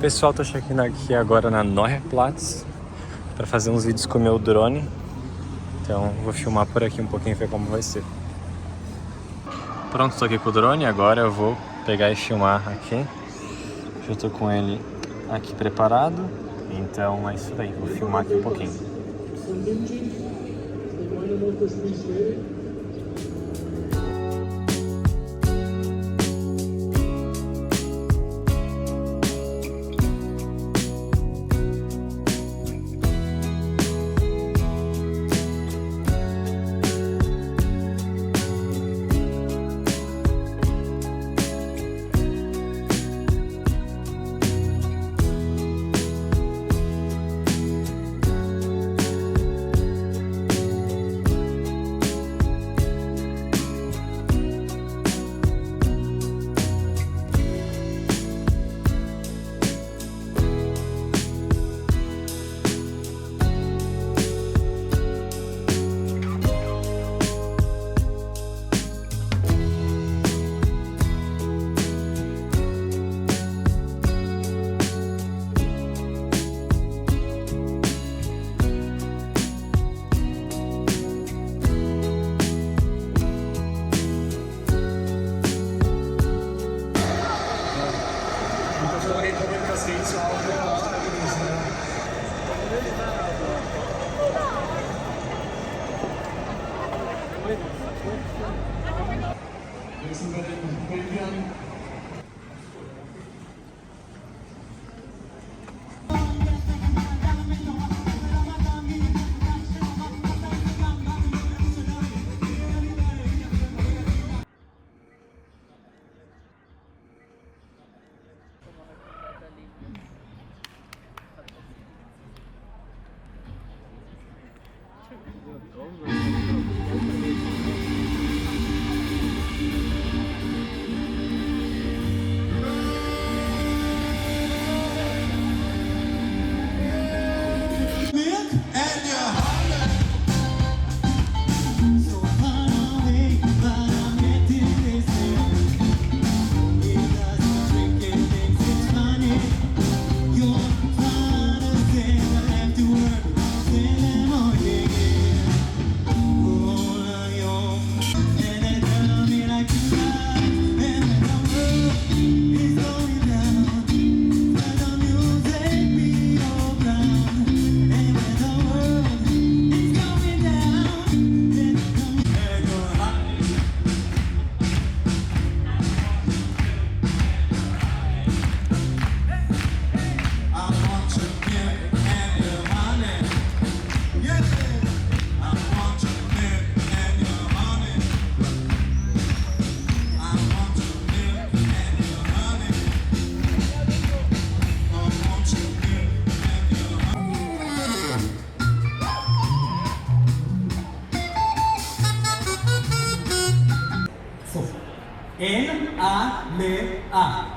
Pessoal, tô chegando aqui agora na Neue Platz para fazer uns vídeos com o meu drone. Então vou filmar por aqui um pouquinho e ver como vai ser. Pronto, tô aqui com o drone, agora eu vou pegar e filmar aqui. Já tô com ele aqui preparado, então é isso daí, vou filmar aqui um pouquinho. N-A-L-A.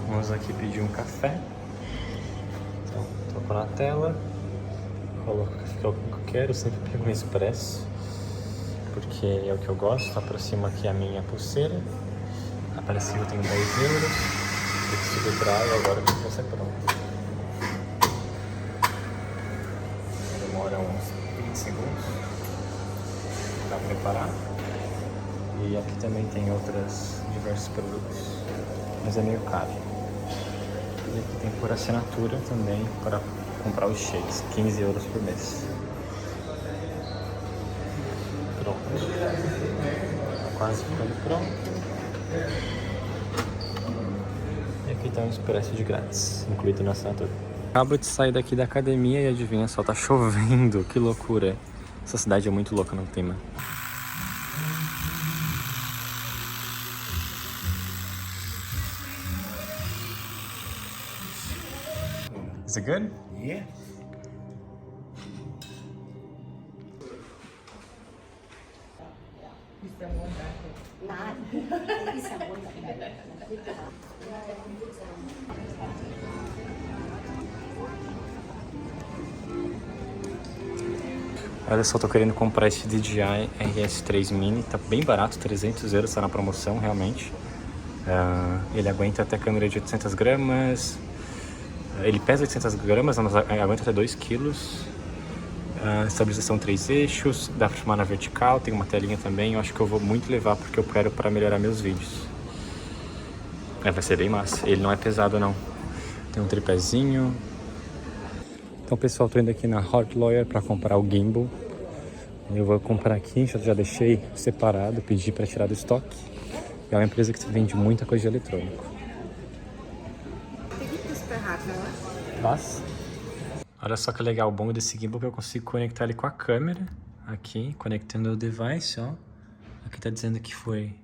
Vamos aqui pedir um café. Então, toco na tela, coloco o café que eu quero, sempre pego um expresso, porque é o que eu gosto. Aproximo aqui a minha pulseira, aparece que eu tenho 10€, eu subtrai agora que você é pronto. demora uns 20 segundos para preparar. E aqui também tem diversos produtos, mas é meio caro. E aqui tem por assinatura também para comprar os shakes, 15 euros por mês. Pronto. Tá quase ficando pronto. E aqui tá um expresso de grátis, incluído na assinatura. Acabo de sair daqui da academia e adivinha só, tá chovendo, que loucura. Essa cidade é muito louca no clima. Is it good? Yeah. Olha só, tô querendo comprar esse DJI RS3 Mini, tá bem barato, 300 euros, tá na promoção realmente. Ele aguenta até câmera de 800 gramas, ele pesa 800 gramas, mas aguenta até 2 quilos. Estabilização 3 eixos, dá pra filmar na vertical, tem uma telinha também. Eu acho que eu vou muito levar porque eu quero para melhorar meus vídeos. Vai ser bem massa, ele não é pesado não. Tem um tripézinho. Então pessoal, tô indo aqui na Hot Lawyer para comprar o gimbal. Eu vou comprar aqui, já deixei separado, pedi para tirar do estoque. É uma empresa que vende muita coisa de eletrônico. Nossa. Olha só que legal, o bom desse gimbal que eu consigo conectar ele com a câmera. Aqui, conectando o device, ó. Aqui tá dizendo que foi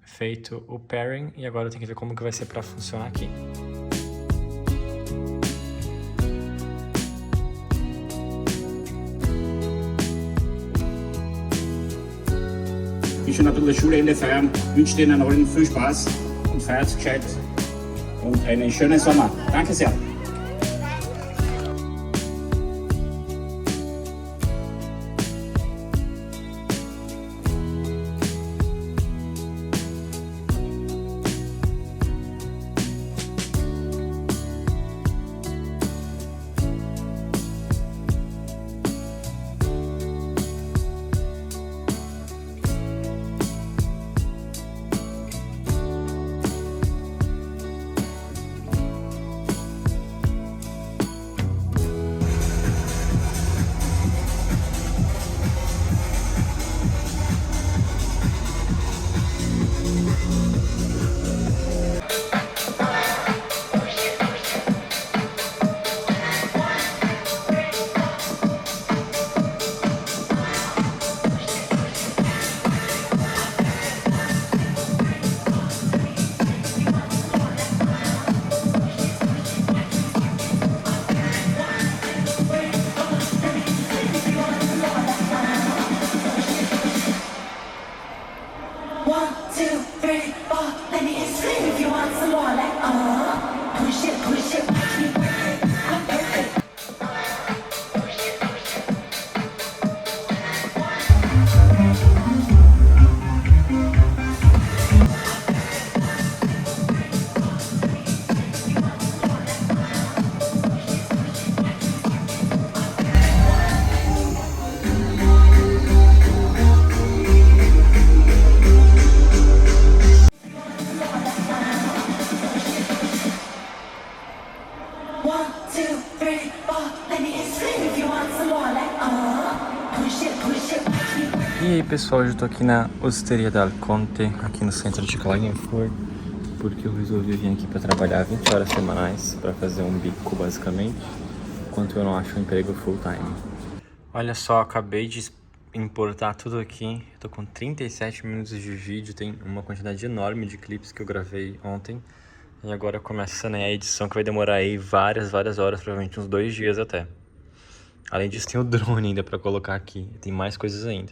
feito o pairing e agora eu tenho que ver como que vai ser para funcionar aqui. Ich schon natürlich das Schulende feiern. Wünsche Ihnen allen viel Spaß und feiert gescheit und einen schönen Sommer. Danke sehr. E aí pessoal, eu tô aqui na Osteria del Conte, aqui no centro de Klagenfurt, porque eu resolvi vir aqui para trabalhar 20 horas semanais, para fazer um bico basicamente, enquanto eu não acho um emprego full time. Olha só, acabei de importar tudo aqui, tô com 37 minutos de vídeo, tem uma quantidade enorme de clipes que eu gravei ontem, e agora começa, né, a edição que vai demorar aí várias horas, provavelmente uns 2 dias até. Além disso tem o drone ainda para colocar aqui, tem mais coisas ainda.